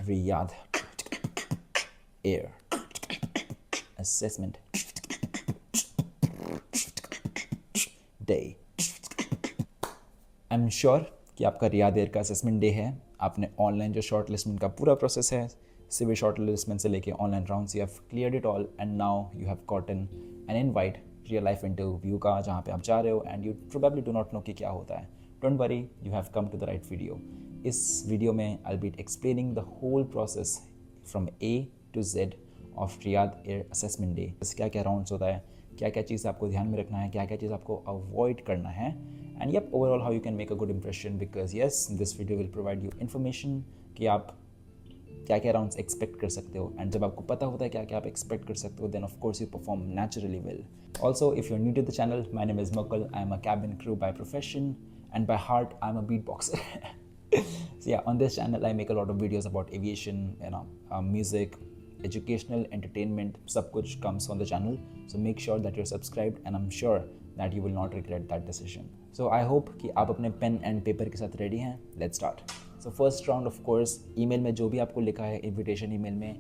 Riyadh Air Assessment Day. I am sure कि आपका Riyadh air का असेसमेंट डे है. आपने ऑनलाइन जो शॉर्ट लिस्टमेंट का पूरा प्रोसेस है, सिविल शॉर्ट लिस्टमेंट से लेके online rounds, you have cleared it all and now you have gotten an invite real life interview का, जहाँ पे आप जा रहे हो and you probably do not know कि क्या होता है. Don't worry, you have come to the right video. इस वीडियो में I will be explaining the whole process from A to Z of Riyadh air assessment day. क्या क्या rounds होता है, क्या क्या चीज़ आपको ध्यान में रखना है, क्या क्या चीज़ आपको अवॉइड करना है, and yup overall how you can make a good impression. Because yes, this video will provide you information कि आप क्या क्या राउंड्स एक्सपेक्ट कर सकते हो. एंड जब आपको पता होता है क्या क्या आप एक्सपेक्ट कर सकते हो, then of course you perform naturally well. Also if you are new to the channel, my name is Makkal. I am a cabin crew by profession and by heart I am a beatboxer. So yeah, on this channel I make a lot of videos about aviation, music, educational, entertainment, सब कुछ comes on the channel. So make sure that you're subscribed and I'm sure that you will not regret that decision. So I hope कि आप अपने pen and paper के साथ ready हैं. Let's start. So first round of course, email में जो भी आपको लिखा है invitation email में,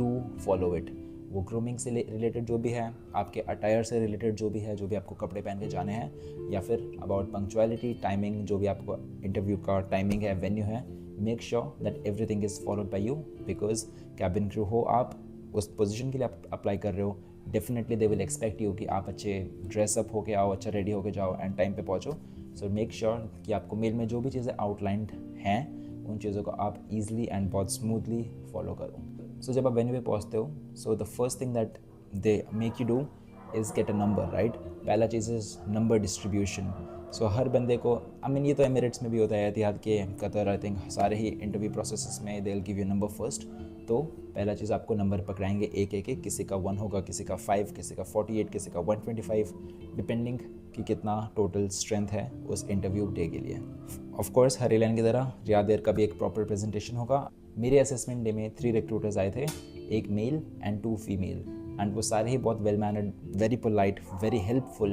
do follow it. वो ग्रूमिंग से रिलेटेड जो भी है, आपके अटायर से रिलेटेड जो भी है, जो भी आपको कपड़े पहन के जाने हैं, या फिर अबाउट पंक्चुअलिटी, टाइमिंग, जो भी आपको इंटरव्यू का टाइमिंग है, वेन्यू है, make sure that everything is followed by you. Because cabin crew हो आप, उस पोजीशन के लिए आप अप्लाई कर रहे हो, definitely they will expect you कि आप अच्छे ड्रेसअप होके आओ, अच्छा रेडी होके जाओ एंड टाइम पे पहुँचो. सो मेक श्योर कि आपको मेल में जो भी चीज़ें आउटलाइंड हैं, उन चीज़ों को आप ईजिली एंड बहुत स्मूथली फॉलो करो. सो जब आप वेन्यू पे पहुँचते हो, so the first thing that they make you do is get a number, right. पहला चीज़ इज़ नंबर डिस्ट्रीब्यूशन. सो हर बंदे को, आई मीन ये तो एमिरेट्स में भी होता है, एतिहाद के, कतर, आई थिंक सारे ही इंटरव्यू प्रोसेस में they will give you number first. तो पहला चीज़ आपको नंबर पकड़ाएंगे एक एक, किसी का 1 होगा, किसी का 5, किसी का 48, किसी का 125, डिपेंडिंग कि कितना टोटल स्ट्रेंथ है उस इंटरव्यू डे के लिए. ऑफ कोर्स हर एयरलाइन की तरह रियाद एयर का भी एक प्रॉपर प्रेजेंटेशन होगा. मेरे असेसमेंट डे में 3 रिक्रूटर्स आए थे, एक मेल एंड 2 फीमेल, एंड वो सारे ही बहुत well mannered, very polite, very helpful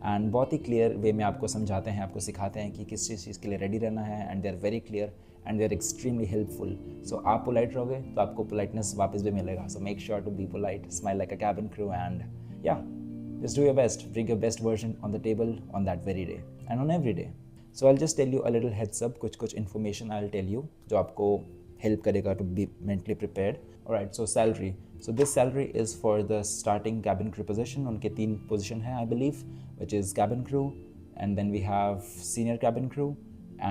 and बहुत ही क्लियर वे में आपको समझाते हैं, आपको सिखाते हैं कि किस चीज़ के लिए रेडी रहना है. And they are very clear and they are extremely helpful. So आप पोलाइट रहोगे तो आपको पोलाइटनेस वापस भी मिलेगा. So make sure to be polite, smile like a cabin crew, and या just do your best, bring your best version on the table on that very day and on every day. So I'll just tell you a little heads up, कुछ information I'll tell you जो आपको help करेगा to be mentally prepared. Alright, so salary. So this salary is for the starting cabin crew position. उनके 3 position है I believe, which is cabin crew, and then we have senior cabin crew,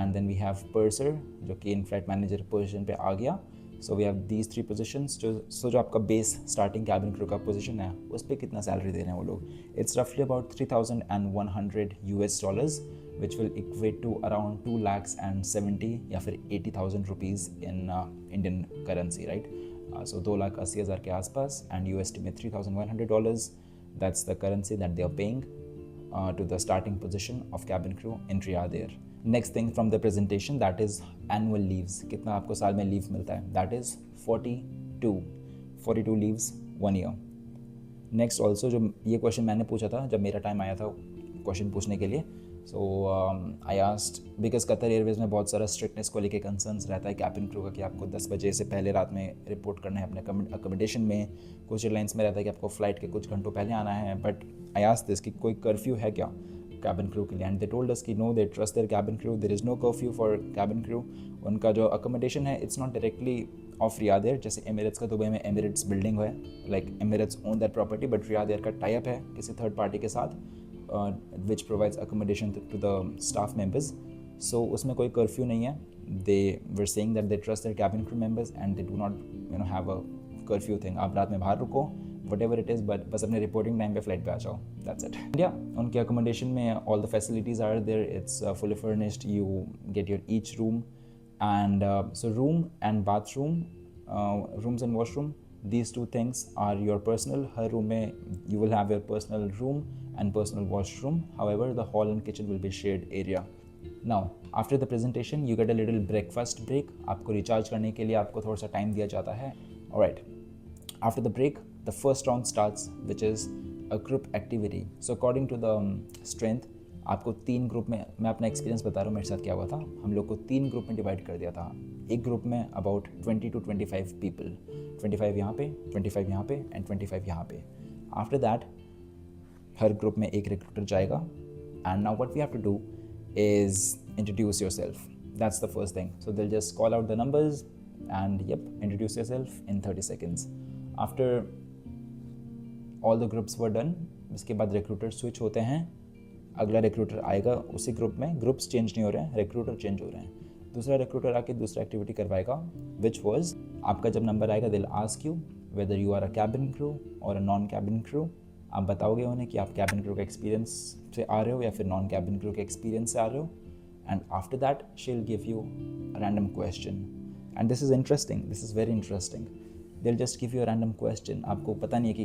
and then we have purser जो कि in-flight manager position पे आ गया. So we have these 3 positions. जो आपका base starting cabin crew का position है, उस पर कितना सैलरी दे रहे हैं वो लोग. इट्स रफली about $3,100 US, which will equate to around 2,70,000 या फिर 80,000 rupees in Indian currency, right. So 2,80,000 के आसपास, एंड USD में $3,100. That's the currency that they are paying to the starting position of cabin crew in Riyadh Air. Next thing from the presentation, that is annual leaves. कितना आपको साल में leave मिलता है, that is 42 leaves 1 year. Next also, जो ये question मैंने पूछा था जब मेरा टाइम आया था क्वेश्चन पूछने के लिए. So I asked, because Qatar Airways में बहुत सारा स्ट्रिक्टनेस को लेके कंसर्न्स रहता है कैबिन क्रू का कि आपको 10 बजे से पहले रात में रिपोर्ट करना है अपने अकोमोडेशन में. कुछ एयरलाइंस में रहता है कि आपको फ्लाइट के कुछ घंटों पहले आना है. बट आई आस्क्ड दिस कि कोई कर्फ्यू है क्या कैबिन क्रू के लिए, एंड दे टोल्ड अस कि no, they trust their cabin crew, there is no curfew for cabin crew. उनका जो अकोमोडेशन है, it's not directly of Riyadh air. जैसे एमिरेट्स का दुबई में एमिरेट्स बिल्डिंग है, like Emirates own that property, but Riyadh air का tie up है किसी थर्ड पार्टी के साथ, which provides accommodation to the staff members. So उसमें कोई कर्फ्यू नहीं है. They were saying that they trust their cabin crew members and they do not have a curfew thing. आप रात में बाहर रुको, whatever it is, but बस अपने रिपोर्टिंग टाइम पे फ्लाइट पे आ जाओ. That's it. Yeah, उनके accommodation में all the facilities are there. It's fully furnished. You get your each room, and so room and bathroom, rooms and washroom, these 2 things are your personal. Her room में you will have your personal room and personal washroom. However, the hall and kitchen will be shared area. Now, after the presentation, you get a little breakfast break. आपको recharge करने के लिए आपको थोड़ा सा time दिया जाता है. Alright. After the break, the first round starts, which is a group activity. So according to the strength, आपको 3 ग्रुप में, मैं अपना एक्सपीरियंस बता रहा हूँ मेरे साथ क्या हुआ था। हम लोग को 3 ग्रुप में डिवाइड कर दिया था। एक ग्रुप में अबाउट 20 to 25 पीपल, 25 यहाँ पे, 25 यहाँ पे एंड 25 यहाँ पे। आफ्टर दैट हर ग्रुप में एक रिक्रूटर जाएगा and now what we have to do is introduce yourself. That's the first thing. So they'll just call out the numbers and introduce yourself in 30 seconds. After all the groups were done, इसके बाद recruiter switch होते हैं, अगला recruiter आएगा उसी group में, groups change नहीं हो रहे हैं, रिक्रूटर चेंज हो रहे हैं। दूसरा रिक्रूटर आके दूसरा एक्टिविटी करवाएगा विच वॉज, आपका जब नंबर आएगा they'll ask you whether you are a cabin crew or a non cabin crew. आप बताओगे उन्हें कि आप कैबिन क्रू के एक्सपीरियंस से आ रहे हो या फिर नॉन कैबिन क्रू के एक्सपीरियंस से आ रहे हो। And after that she will give you a random question and this is interesting, this is very interesting. They will just give you a random question, आपको पता नहीं है कि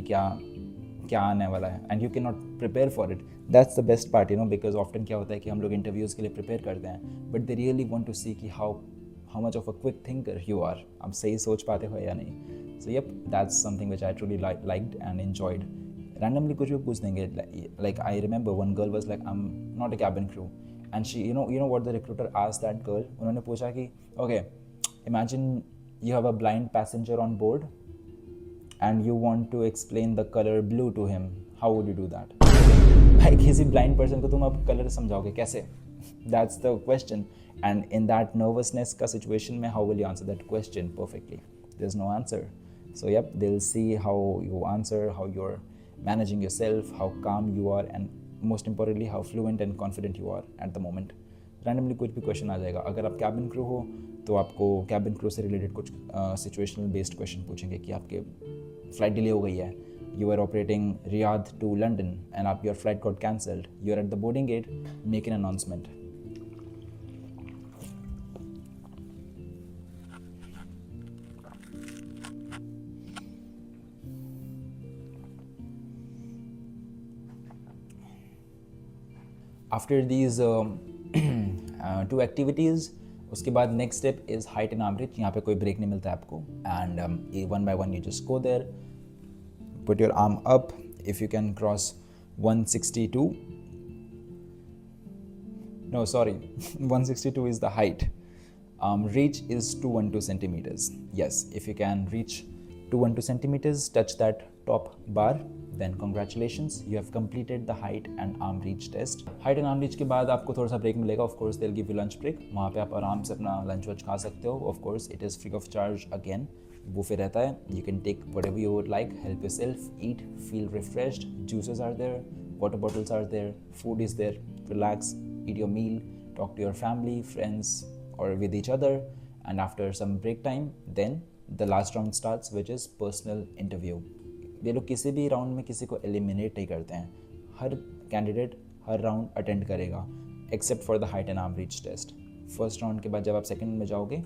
क्या आने वाला है and you can not prepare for it. That's the best part, you know, because often क्या होता है कि हम लोग इंटरव्यूज़ के लिए प्रिपेयर करते हैं but they really want to see कि how much of a quick thinker you are, आप सही सोच पाते हो या नहीं। So that's something which I truly liked and enjoyed. Randomly कुछ भी पूछ देंगे, like I remember one girl was like I am not a cabin crew and she you know what the recruiter asked that girl, उन्होंने पूछा कि okay imagine you have a blind passenger on board and you want to explain the color blue to him, how would you do that? भाई किसी blind person को तुम अब color समझाओगे कैसे? That's the question. And in that nervousness का situation में how will you answer that question perfectly? There's no answer. So they'll see how you answer, how you're managing yourself, how calm you are, and most importantly how fluent and confident you are at the moment. Randomly कुछ भी question आ जाएगा। अगर आप cabin crew हो तो आपको cabin crew से related कुछ सिचुएशनल बेस्ड क्वेश्चन पूछेंगे कि आपके फ्लाइट डिले हो गई है, you are operating Riyadh to London and आप your flight got cancelled, you are at the boarding gate, make an announcement. After these two activities उसके बाद next step is height and arm reach. यहाँ पे कोई break नहीं मिलता है आपको and one by one you just go there, put your arm up, if you can cross 162, no sorry 162 is the height, reach is 212 centimeters. Yes, if you can reach 212 centimeters, touch that top bar, then congratulations, you have completed the height and arm reach test. Height and arm reach के बाद आपको थोड़ा सा break मिलेगा, of course they'll give you lunch break, वहाँ पे आप आराम से अपना लंच वंच खा सकते हो। of course it is free of charge again, buffet रहता है, you can take whatever you would like, help yourself, eat, feel refreshed, juices are there, water bottles are there, food is there, relax, eat your meal, talk to your family, friends or with each other, and after some break time then the last round starts which is personal interview. ये लोग किसी भी round में किसी को eliminate नहीं करते हैं, हर कैंडिडेट हर राउंड अटेंड करेगा except for the height and arm reach test. First round के बाद जब आप सेकंड में जाओगे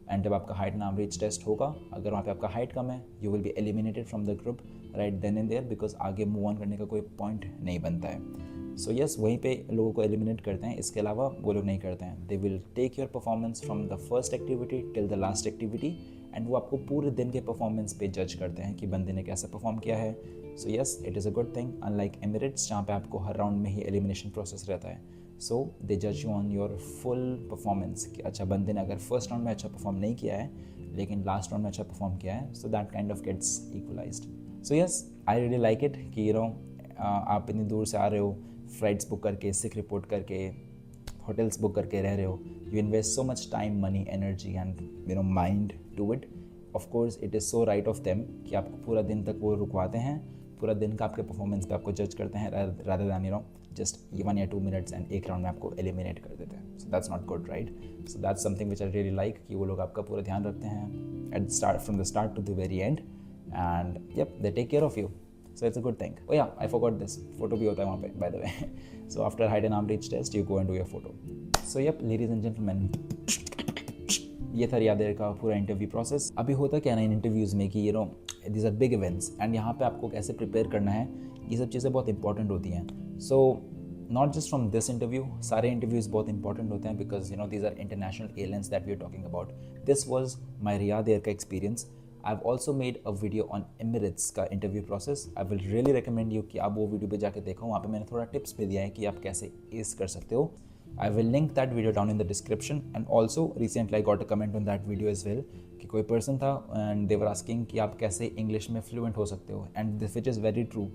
एंड जब आपका height and arm reach test होगा, अगर वहाँ पे आपका हाइट कम है you will be eliminated from the group right then and there, because आगे मूव ऑन करने का कोई पॉइंट नहीं बनता है। सो यस, वहीं पे लोगों को एलिमिनेट करते हैं, इसके अलावा वो लोग नहीं करते हैं। They will take your performance from the first activity till the last activity and वो आपको पूरे दिन के परफॉर्मेंस पे जज करते हैं कि बंदे ने कैसे परफॉर्म किया है। So yes, it is a good thing, unlike Emirates जहाँ पे आपको हर राउंड में ही एलिमिनेशन प्रोसेस रहता है। सो दे जज you on your full performance कि अच्छा बंदे ने अगर फर्स्ट राउंड में अच्छा परफॉर्म नहीं किया है लेकिन लास्ट राउंड में अच्छा परफॉर्म किया है, so that kind of gets equalized. So yes, I really like it कि आप इतनी दूर से आ रहे हो, फ्लाइट्स बुक करके, सिक रिपोर्ट करके, होटल्स बुक करके रह रहे हो, you invest so much time, money, energy and mind to it. Of course it is so right of them कि आपको पूरा दिन तक वो रुकवाते हैं, पूरा दिन का आपके परफॉर्मेंस पे आपको जज करते हैं रादर दैन जस्ट 1 या 2 मिनट्स एंड एक राउंड में आपको एलिमिनेट कर देते हैं। So that's not good, right? So that's something which I really like कि वो लोग आपका पूरा ध्यान रखते हैं at start from the start to the very end and they take care of you. So it's a good thing. Oh yeah, I forgot this. Photo भी होता है वहाँ पे, by the way. So after height and arm reach test, you go and do your photo. So ladies and gentlemen, ये था Riyadh air का पूरा interview process. अभी होता क्या ना इन इंटरव्यूज़ में कि these are big events and यहाँ पे आपको कैसे प्रिपेयर करना है, ये सब चीज़ें बहुत इंपॉर्टेंट होती हैं। So not just from this interview, सारे इंटरव्यूज़ बहुत इंपॉर्टेंट होते हैं because these are international airlines that we are talking about. This was my Riyadh air का experience. I've also made a video on Emirates का interview process. I will really recommend you कि आप वो video पे जाके देखो. वहाँ पे मैंने थोड़ा टिप्स भी दिया है कि आप कैसे एस कर सकते हो. I will link that video down in the description. And also recently I got a comment on that video as well कि कोई person था and they were asking कि आप कैसे English में fluent हो सकते हो. And this which is very true.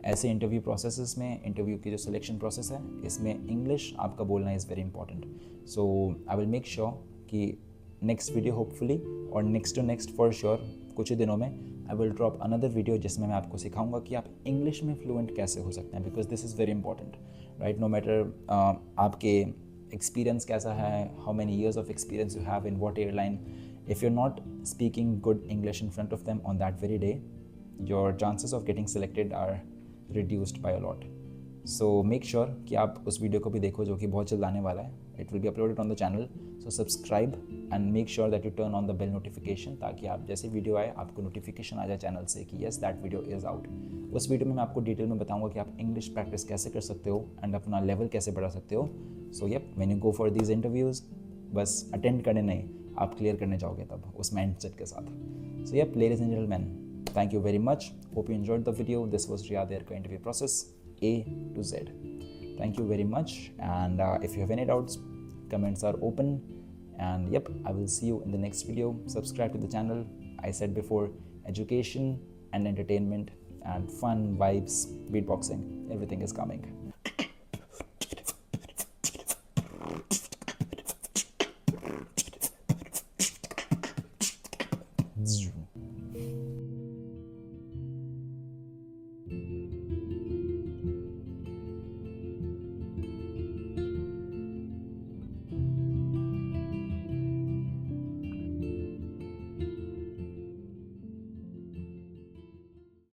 ऐसे इंटरव्यू प्रोसेसेस में, इंटरव्यू की जो सिलेक्शन प्रोसेस है, इसमें इंग्लिश आपका बोलना is very important. So I will make sure कि नेक्स्ट वीडियो होपफुली और next to next for sure कुछ ही दिनों में I will drop another video जिसमें मैं आपको सिखाऊंगा कि आप इंग्लिश में फ्लुएंट कैसे हो सकते हैं, because this is very important, right. No matter आपके एक्सपीरियंस कैसा है, how many years of experience you have in what airline, if you are not speaking good English in front of them on that very day, your chances of getting selected are reduced by a lot. So make sure कि आप उस video को भी देखो जो कि बहुत जल्द आने वाला है. It will be uploaded on the channel. So subscribe and make sure that you turn on the bell notification ताकि आप जैसे वीडियो आए आपको नोटिफिकेशन आ जाए चैनल से कि yes that video is out. उस वीडियो में मैं आपको डिटेल में बताऊंगा कि आप इंग्लिश प्रैक्टिस कैसे कर सकते हो एंड अपना लेवल कैसे बढ़ा सकते हो. So yep, when you go for these interviews बस अटेंड करने नहीं, आप क्लियर करने जाओगे तब उस माइंडसेट के साथ. So yep, ladies and gentlemen, thank you very much. Hope you enjoyed the video. This was Riyad Erka interview process A to Z. Thank you very much. And if you have any doubts, comments are open. And yep, I will see you in the next video. Subscribe to the channel. I said before, education and entertainment and fun vibes, beatboxing, everything is coming.